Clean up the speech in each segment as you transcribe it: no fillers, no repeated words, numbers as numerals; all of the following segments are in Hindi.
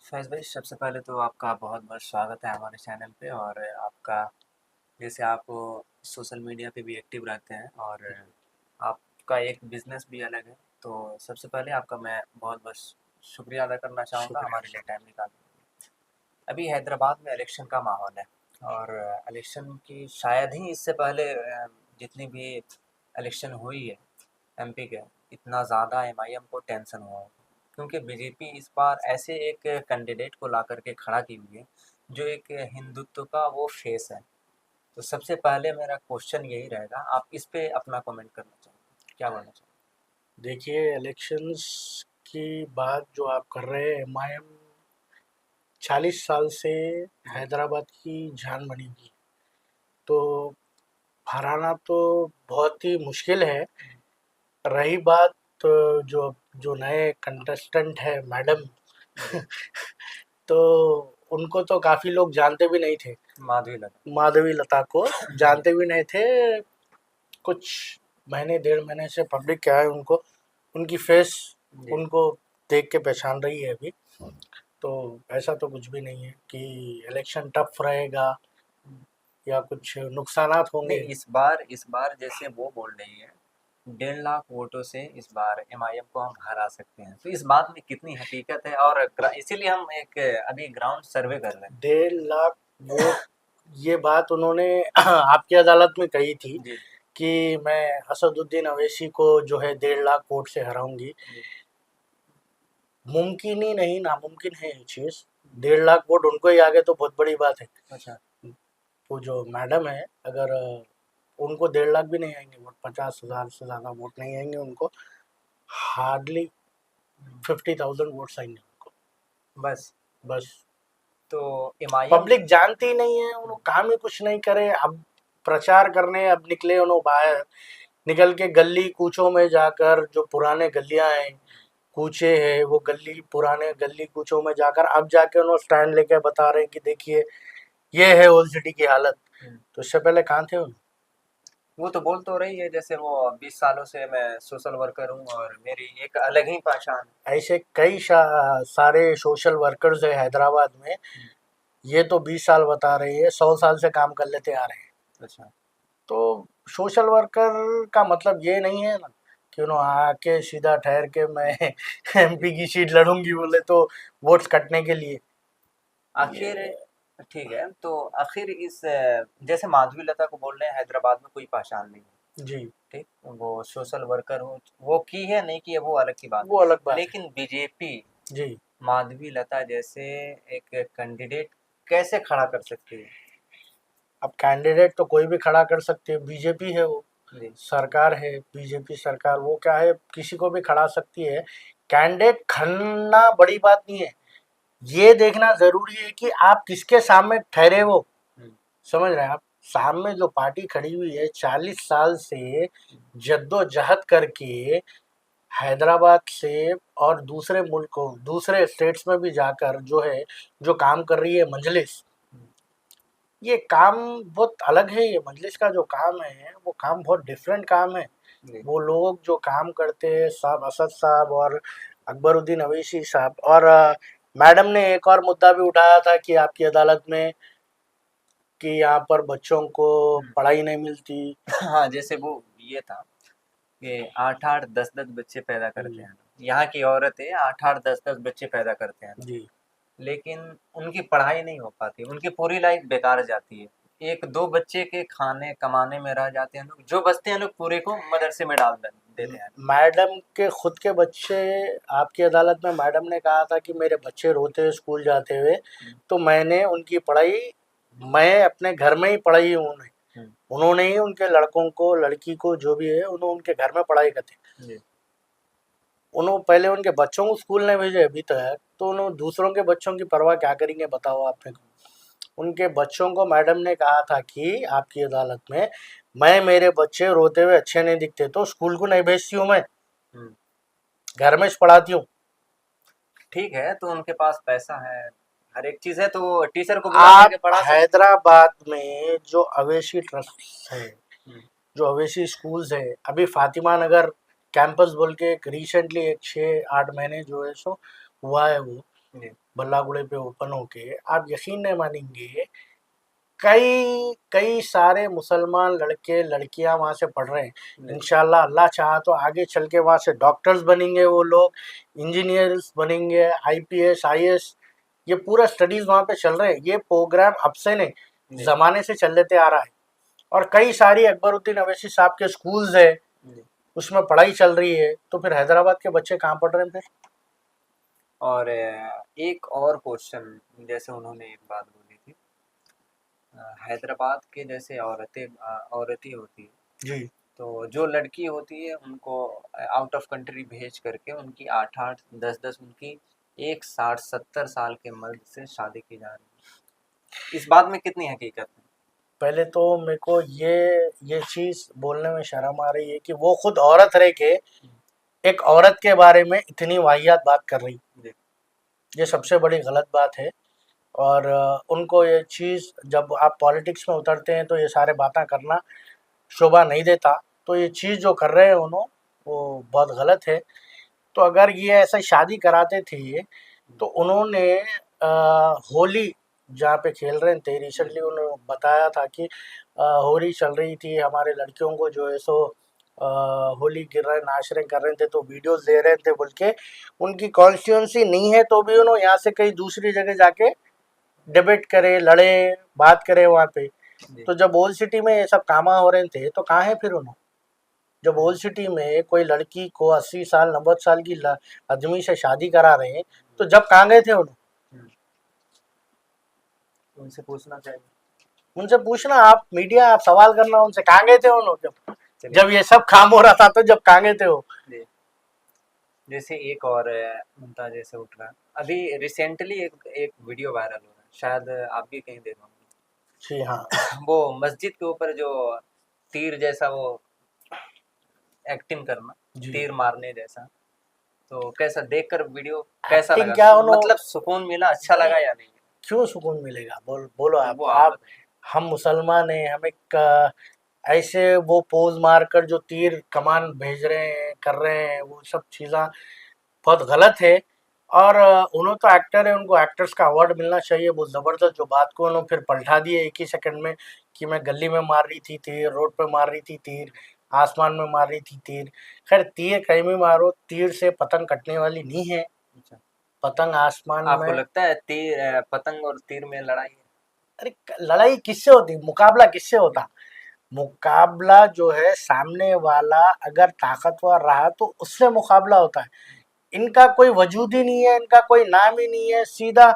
फैज़ भाई, सबसे पहले तो आपका बहुत-बहुत स्वागत है हमारे चैनल पे। और आपका जैसे आप सोशल मीडिया पे भी एक्टिव रहते हैं और आपका एक बिज़नेस भी अलग है। तो सबसे पहले आपका मैं बहुत-बहुत शुक्रिया अदा करना चाहूँगा हमारे शुक्रिया। लिए टाइम निकालने के लिए। अभी हैदराबाद में इलेक्शन का माहौल है और इलेक्शन की शायद ही इससे पहले जितनी भी इलेक्शन हुई है एमपी के, इतना ज़्यादा एमआईएम को टेंशन हुआ होगा, क्योंकि बीजेपी इस बार ऐसे एक कैंडिडेट को ला करके खड़ा की हुई है जो एक हिंदुत्व का वो फेस है। तो सबसे पहले मेरा क्वेश्चन यही रहेगा, आप इस पे अपना कमेंट करना चाहेंगे, क्या बोलना चाहेंगे? देखिए, इलेक्शंस की बात जो आप कर रहे हैं, एमआईएम 40 साल से जी। हैदराबाद की जान बनी हुई। तो हराना तो बहुत ही मुश्किल है। रही बात जो जो नए कंटेस्टेंट है मैडम, जी। तो उनको तो काफ़ी लोग जानते भी नहीं थे। माधवी लता। माधवी लता को जानते भी नहीं थे। कुछ महीने, डेढ़ महीने से पब्लिक क्या है उनको, उनकी फेस जी। उनको देख के पहचान रही है अभी। तो ऐसा तो कुछ भी नहीं है कि इलेक्शन टफ रहेगा या कुछ नुकसानात होंगे। नहीं, इस बार जैसे वो बोल रही है 1.5 लाख वोटों से इस बार एमआईएम को हम हरा सकते हैं, तो इस बात में कितनी हकीकत है? और इसीलिए हम एक अभी ग्राउंड सर्वे कर रहे 1.5 लाख वोट, ये बात उन्होंने आपकी अदालत में कही थी हैं। जी। कि मैं असदुद्दीन अवैसी को जो है 1.5 लाख वोट से हराऊंगी। जी। मुमकिन ही नहीं, नामुमकिन है ये चीज़। 1.5 लाख वोट उनको ही आ गए तो बहुत बड़ी बात है। अच्छा। वो जो मैडम है, अगर उनको 1.5 लाख भी नहीं आएंगे वोट, 50,000 से ज़्यादा वोट नहीं आएंगे उनको। हार्डली 50,000 वोट्स आएंगे उनको। बस। बस। तो एमआईएम। पब्लिक जानती ही नहीं है, उन्होंने काम ही कुछ नहीं करे। अब प्रचार करने अब निकले उन्होंने बाहर, निकल के गली कूचों में जाकर, जो पुराने गलियां हैं, कूचे हैं, वो गली, पुराने गली कूचों में जाकर अब जाके उन्होंने स्टैंड लेके बता रहे हैं कि देखिए ये है ओल्ड सिटी की हालत। तो इससे पहले कहाँ थे उन्होंने? वो तो बोल तो रही है, जैसे वो 20 सालों से मैं सोशल वर्कर हूँ और मेरी एक अलग ही पहचान ऐसे कई सारे सोशल वर्कर्स है हैदराबाद में। है। ये तो 20 साल बता रही है, 100 साल से काम कर लेते आ रहे हैं। अच्छा। तो सोशल वर्कर का मतलब ये नहीं है ना कि उन्होंने आके सीधा ठहर के मैं एमपी की सीट लड़ूंगी बोले तो वोट्स कटने के लिए। आखिर ये ठीक है, तो आखिर इस जैसे माधवी लता को बोल रहे हैं हैदराबाद में कोई पहचान नहीं है। जी, ठीक, वो सोशल वर्कर हो, वो की है नहीं की है वो अलग की बात वो अलग है, बात है। लेकिन बीजेपी जी, माधवी लता जैसे एक कैंडिडेट कैसे खड़ा कर सकती है? अब कैंडिडेट तो कोई भी खड़ा कर सकती है, बीजेपी है वो, जी। सरकार है, बीजेपी सरकार, वो क्या है, किसी को भी खड़ा सकती है। कैंडिडेट खड़ना बड़ी बात नहीं है, ये देखना जरूरी है कि आप किसके सामने ठहरे हो। हम्म। समझ रहे हैं आप? सामने जो पार्टी खड़ी हुई है 40 साल से जद्दोजहद करके हैदराबाद से और दूसरे मुल्कों, दूसरे स्टेट्स में भी जाकर जो है, जो काम कर रही है मजलिस, हम्म। ये काम बहुत अलग है। ये मजलिस का जो काम है वो काम बहुत डिफरेंट काम है। जी। वो लोग जो काम करते हैं, साहब असद साहब और अकबरुद्दीन अवैसी साहब, और मैडम ने एक और मुद्दा भी उठाया था कि आपकी अदालत में, कि यहाँ पर बच्चों को हम्म। पढ़ाई नहीं मिलती। हाँ, जैसे वो ये था कि 8-8 10-10 बच्चे पैदा करते हम्म, हैं। यहाँ की औरतें 8-8 10-10 बच्चे पैदा करते हैं, जी। लेकिन उनकी पढ़ाई नहीं हो पाती, उनकी पूरी लाइफ बेकार जाती है। 1-2 बच्चे के खाने कमाने में रह जाते हैं लोग, जो बचते हैं लोग पूरे को मदरसे में डाल देते हैं। मैडम के खुद के बच्चे, आपकी अदालत में मैडम ने कहा था कि मेरे बच्चे रोते हुए स्कूल जाते हुए, हम्म। तो मैंने उनकी पढ़ाई, मैं अपने घर में ही पढ़ाई हूँ उन्हें। हम्म। उन्होंने ही उनके लड़कों को, लड़की को, जो भी है, उन्होंने उनके घर में पढ़ाई करते। जी। उन्होंने पहले उनके बच्चों को स्कूल नहीं भेजे अभी तक, तो उन्होंने दूसरों के बच्चों की परवाह क्या करेंगे बताओ आप मेरे को। उनके बच्चों को मैडम ने कहा था कि आपकी अदालत में, मैं, मेरे बच्चे रोते हुए अच्छे नहीं दिखते तो स्कूल को नहीं भेजती हूँ, मैं हम्म। घर में पढ़ाती हूँ। ठीक है, तो उनके पास पैसा है, हर एक चीज़ है, तो टीचर को बुला आप करके पढ़ा सकते हैं। हैदराबाद में जो अवेशी ट्रस्ट है, हम्म। जो अवेशी स्कूल्स है, अभी फातिमा नगर कैंपस बोल के एक रिसेंटली एक 6-8 महीने जो है सो हुआ है वो, जी। बल्लागुड़े पे ओपन होके, आप यकीन नहीं मानेंगे, कई कई सारे मुसलमान लड़के लड़कियां वहां से पढ़ रहे हैं। जी इंशाल्लाह अल्लाह चाहा तो आगे चल के वहां से डॉक्टर्स बनेंगे वो लोग, इंजीनियर्स बनेंगे, आईपीएस आईएएस। ये पूरा स्टडीज वहां पे चल रहे हैं। ये प्रोग्राम अब से नहीं, जी जमाने से चलते आ रहा है। और कई सारी अकबरुद्दीन अवैसी साहब के स्कूल्स है, जी। उसमें पढ़ाई चल रही है। तो फिर हैदराबाद के बच्चे कहाँ पढ़ रहे हैं फिर? और एक और क्वेश्चन, जैसे उन्होंने एक बात बोली थी, हैदराबाद के जैसे औरतें होती है, जी तो जो लड़की होती है उनको आउट ऑफ कंट्री भेज करके उनकी 8-8 10-10 उनकी एक 60-70 साल के मर्द से शादी की जा रही है। इस बात में कितनी हकीकत है? पहले तो मेरे को ये चीज बोलने में शर्म आ रही है कि वो खुद औरत रह के एक औरत के बारे में इतनी वाहियात बात कर रही। जी ये सबसे बड़ी गलत बात है। और उनको ये चीज़, जब आप पॉलिटिक्स में उतरते हैं तो ये सारे बातें करना शोभा नहीं देता। तो ये चीज़ जो कर रहे हैं उन्होंने, वो बहुत गलत है। तो अगर ये ऐसा शादी कराते थे तो उन्होंने होली जहाँ पे खेल रहे थे, जी रिसेंटली उन्होंने बताया था कि होली चल रही थी, हमारे लड़कियों को जो है सो होली गिर रहे नाच रहे कर रहे थे, तो वीडियोस दे रहे थे बोल के। उनकी कॉन्स्टिट्यूंसी नहीं है तो भी उन्होंने यहाँ से कहीं दूसरी जगह जाके डिबेट करे, लड़े, बात करे वहाँ पे। जी तो जब ओल्ड सिटी में ये सब कामा हो रहे थे तो कहाँ है फिर उन्होंने? जब ओल्ड सिटी में कोई लड़की को 80 साल 90 साल की आदमी से शादी करा रहे हैं, तो जब कहाँ गए थे उन्होंने? हम्म, उनसे पूछना चाहिए। उनसे पूछना, आप मीडिया, आप सवाल करना उनसे, कहाँ गए थे उन्होंने जब चलिए। जब ये सब काम हो रहा था? तो जब कहाँ गए थे वो? जी जैसे एक और मुद्दा जैसे उठ रहा है, अभी रिसेंटली एक एक वीडियो वायरल हो रहा है, शायद आप भी कहीं देखा जी हाँ। होंगे। वो मस्जिद के ऊपर जो तीर जैसा वो एक्टिंग करना, जी। तीर मारने जैसा, तो कैसा देखकर वीडियो कैसा एक्टिंग लगा? क्या उन्होंने? मतलब सुकून मिला, अच्छा नहीं, लगा या नहीं? क्यों सुकून मिलेगा? बोलो तो आप वो आप आप बताइए। हम मुसलमान हैं, हमें ऐसे वो पोज मारकर जो तीर कमान भेज रहे हैं, कर रहे हैं, वो सब चीज़ें बहुत गलत है। और उन्होंने तो एक्टर है, उनको एक्टर्स का अवार्ड मिलना चाहिए। वो ज़बरदस्त जो बात को उन्होंने फिर पलटा दिए एक ही सेकंड में, कि मैं गली में मार रही थी तीर, रोड पे मार रही थी तीर, आसमान में मार रही थी तीर। खैर, तीर कहीं भी मारो, तीर से पतंग कटने वाली नहीं है। अच्छा, पतंग आसमान आपको में। लगता है पतंग और तीर में लड़ाई है? अरे लड़ाई किससे होती? मुकाबला किससे होता? मुकाबला जो है, सामने वाला अगर ताकतवर रहा तो उससे मुकाबला होता है। इनका कोई वजूद ही नहीं है, इनका कोई नाम ही नहीं है। सीधा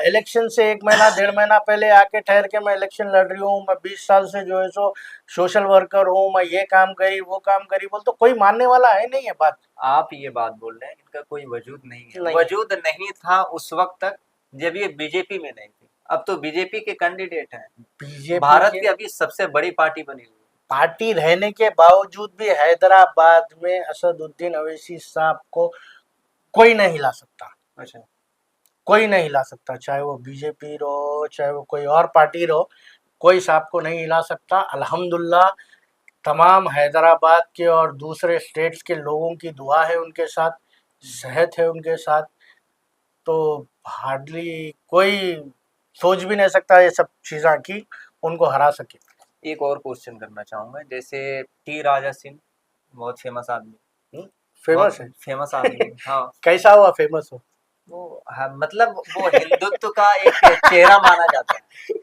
इलेक्शन से 1 महीना 1.5 महीना पहले आके ठहर के, मैं इलेक्शन लड़ रही हूँ, मैं 20 साल से जो है सो सोशल वर्कर हूँ, मैं ये काम करी वो काम करी, बोल तो कोई मानने वाला है नहीं है बात। आप ये बात बोल रहे हैं इनका कोई वजूद नहीं है। नहीं है। वजूद नहीं था उस वक्त तक जब ये बीजेपी में नहीं थे। अब तो बीजेपी के कैंडिडेट हैं। बीजेपी भारत के की अभी सबसे बड़ी पार्टी बनी हुई पार्टी रहने के बावजूद भी हैदराबाद में असदुद्दीन अवैसी साहब को कोई नहीं हिला सकता। है। अच्छा। कोई नहीं हिला सकता, चाहे वो बीजेपी रहो, चाहे वो कोई और पार्टी रहो, कोई साहब को नहीं हिला सकता। अल्हम्दुलिल्लाह, तमाम हैदराबाद के और दूसरे स्टेट्स के लोगों की दुआ है उनके साथ, सेहत है उनके साथ। तो हार्डली कोई सोच भी नहीं सकता ये सब चीज़ें कि उनको हरा सके। एक और क्वेश्चन करना चाहूंगा, जैसे टी राजा सिंह, बहुत फेमस आदमी, बहुत फेमस है। फेमस आदमी, हाँ। कैसा हुआ फेमस हो? वो हाँ, मतलब वो हिंदुत्व का एक चेहरा माना जाता है।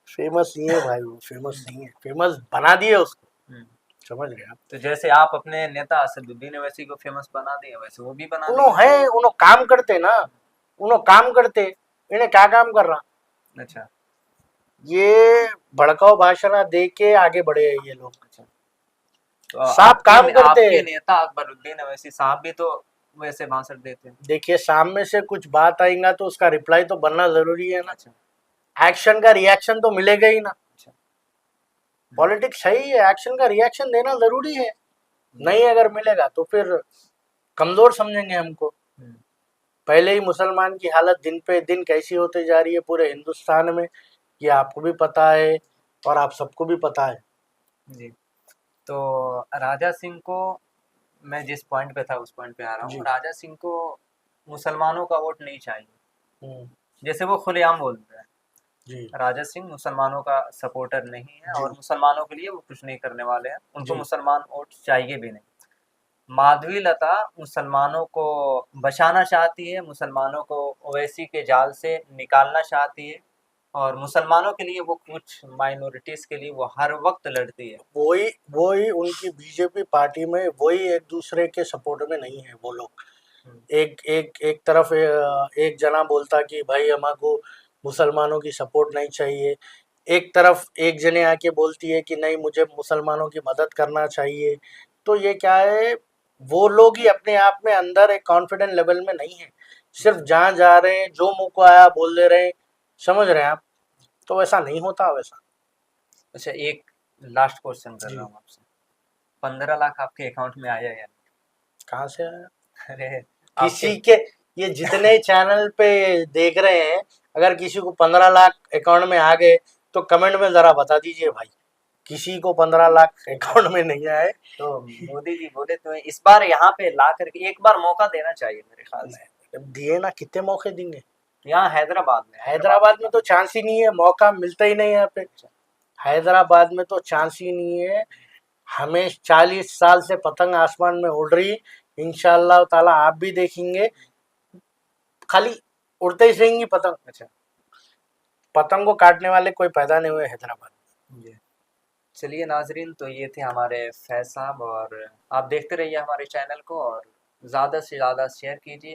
फेमस नहीं है भाई, वो फेमस नहीं है, फेमस बना दिए उसको। हम्म, समझ गए आप? तो जैसे आप अपने नेता असदुद्दीन अवैसी को फेमस बना दिए, वैसे वो भी बना उन्हों देंगे। है, उन्हों काम करते ना, उन्हों काम करते। इन्हें क्या काम कर रहा? अच्छा। ये भड़काऊ भाषण दे के आगे बढ़े हैं ये लोग। अच्छा, तो साफ काम करते आपके हैं। नेता अकबरुद्दीन अवैसी साहब भी तो वैसे भाषण देते हैं। देखिए, सामने से कुछ बात आएगा तो उसका रिप्लाई तो बनना जरूरी है ना। अच्छा। एक्शन का रिएक्शन तो मिलेगा ही ना। अच्छा। पॉलिटिक्स सही है, एक्शन का रिएक्शन देना जरूरी है। हम्म, नहीं अगर मिलेगा तो फिर कमजोर समझेंगे हमको। हम्म, पहले ही मुसलमान की हालत दिन पे दिन कैसी होती जा रही है पूरे हिंदुस्तान में, ये आपको भी पता है और आप सबको भी पता है। जी। तो राजा सिंह को, मैं जिस पॉइंट पे था उस पॉइंट पे आ रहा हूँ। जी राजा सिंह को मुसलमानों का वोट नहीं चाहिए, हम्म, जैसे वो खुलेआम बोलते हैं। जी राजा सिंह मुसलमानों का सपोर्टर नहीं है जी और मुसलमानों के लिए वो कुछ नहीं करने वाले हैं, उनको जी मुसलमान वोट चाहिए भी नहीं। माधवी लता मुसलमानों को बचाना चाहती है, मुसलमानों को ओवैसी के जाल से निकालना चाहती है और मुसलमानों के लिए वो कुछ माइनॉरिटीज़ के लिए वो हर वक्त लड़ती है। वही वही उनकी बीजेपी पार्टी में वही एक दूसरे के सपोर्ट में नहीं है वो लोग। हम्म, एक एक एक तरफ एक जना बोलता कि भाई हमको मुसलमानों की सपोर्ट नहीं चाहिए, एक तरफ एक जने आके बोलती है कि नहीं मुझे मुसलमानों की मदद करना चाहिए। तो ये क्या है, वो लोग ही अपने आप में अंदर एक कॉन्फिडेंट लेवल में नहीं है, सिर्फ जहाँ जा रहे हैं जो मुंह को आया बोल दे रहे हैं। समझ रहे हैं आप? तो वैसा नहीं होता वैसा। अच्छा, एक लास्ट क्वेश्चन कर जी, रहा हूँ आपसे। 15 लाख आपके अकाउंट में आया या कहाँ से आया? नहीं? अरे आपके किसी के, ये जितने चैनल पे देख रहे हैं, अगर किसी को 15 लाख अकाउंट में आ गए तो कमेंट में जरा बता दीजिए भाई, किसी को 15 लाख अकाउंट में नहीं आए। तो मोदी जी बोले तो इस बार यहाँ पे ला करके एक बार मौका देना चाहिए मेरे ख्याल से। दिए ना, कितने मौके देंगे? यहाँ हैदराबाद में, हैदराबाद में तो चांस ही नहीं है, मौका मिलता ही नहीं है यहाँ पे। हैदराबाद में तो चांस ही नहीं है। हमें 40 साल से पतंग आसमान में उड़ रही, इंशाल्लाह ताला आप भी देखेंगे, खाली उड़ते ही रहेंगी पतंग। अच्छा पतंग को काटने वाले कोई पैदा नहीं हुए हैदराबाद में। जी। चलिए नाजरीन, तो ये थे हमारे फैज़ साहब, और आप देखते रहिए हमारे चैनल को और ज़्यादा से ज़्यादा शेयर कीजिए।